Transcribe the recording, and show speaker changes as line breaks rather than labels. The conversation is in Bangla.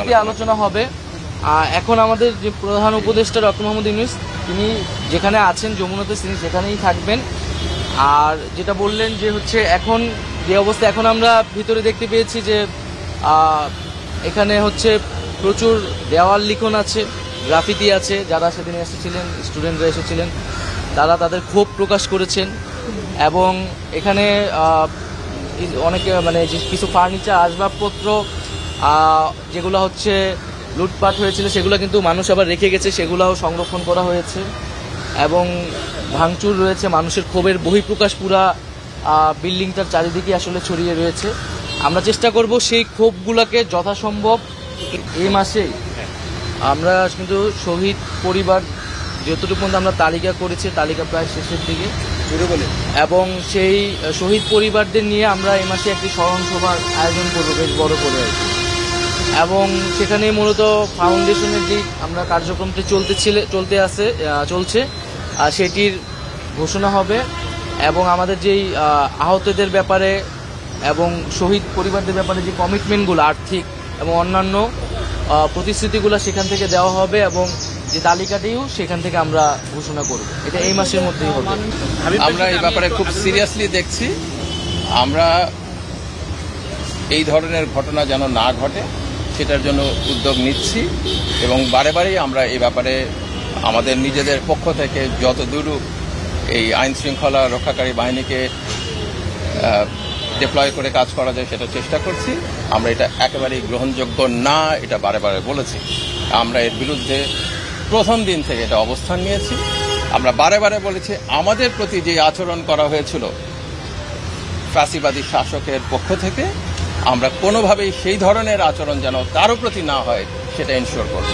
ভিত্তিতে আলোচনা হবে। এখন আমাদের যে প্রধান উপদেষ্টা ডক্টর মোহাম্মদ ইউনূস, তিনি যেখানে আছেন যমুনাতে, তিনি সেখানেই থাকবেন। আর যেটা বললেন যে হচ্ছে এখন যে অবস্থা, এখন আমরা ভিতরে দেখতে পেয়েছি যে এখানে হচ্ছে প্রচুর দেওয়াল লিখন আছে, গ্রাফিতি আছে। যারা সেদিন এসেছিলেন, স্টুডেন্টরা এসেছিলেন, তারা তাদের ক্ষোভ প্রকাশ করেছেন। এবং এখানে অনেকে মানে যে কিছু ফার্নিচার, আসবাবপত্র যেগুলো হচ্ছে লুটপাট হয়েছিল, সেগুলো কিন্তু মানুষ আবার রেখে গেছে, সেগুলোও সংরক্ষণ করা হয়েছে। এবং ভাঙচুর রয়েছে, মানুষের ক্ষোভের বহিঃপ্রকাশ পুরা বিল্ডিংটার চারিদিকে আসলে ছড়িয়ে রয়েছে। আমরা চেষ্টা করব সেই ক্ষোভগুলোকে যথাসম্ভব এই মাসেই আমরা কিন্তু শহীদ পরিবার যতটুকু পর্যন্ত আমরা তালিকা করেছি, তালিকা প্রায় শেষের দিকে, এবং সেই শহীদ পরিবারদের নিয়ে আমরা এই মাসে একটি স্মরণ সভার আয়োজন করবো বেশ বড় করে। এবং সেখানে মূলত ফাউন্ডেশনের যে আমরা কার্যক্রমটি চলছে আর সেটির ঘোষণা হবে। এবং আমাদের যেই আহতদের ব্যাপারে এবং শহীদ পরিবারদের ব্যাপারে যে কমিটমেন্টগুলো, আর্থিক এবং অন্যান্য প্রতিশ্রুতিগুলো সেখান থেকে দেওয়া হবে, এবং যে তালিকাটিও সেখান থেকে আমরা ঘোষণা করব। এটা এই মাসের মধ্যেই হবে।
আমরা এই ব্যাপারে খুব সিরিয়াসলি দেখছি। আমরা এই ধরনের ঘটনা যেন না ঘটে সেটার জন্য উদ্যোগ নিচ্ছি, এবং বারে বারেই আমরা এই ব্যাপারে আমাদের নিজেদের পক্ষ থেকে যতদূর এই আইন শৃঙ্খলা রক্ষাকারী বাহিনীকে ডিপ্লয় করে কাজ করা যায় সেটা চেষ্টা করছি। আমরা এটা একেবারেই গ্রহণযোগ্য না, এটা বারে বারে বলেছি। আমরা এর বিরুদ্ধে প্রথম দিন থেকে এটা অবস্থান নিয়েছি। আমরা বারে বারে বলেছি আমাদের প্রতি যে আচরণ করা হয়েছিল ফ্যাসিবাদী শাসকের পক্ষ থেকে, আমরা কোনোভাবেই সেই ধরনের আচরণ যেন কারো প্রতি না হয় সেটা এনশিওর করব।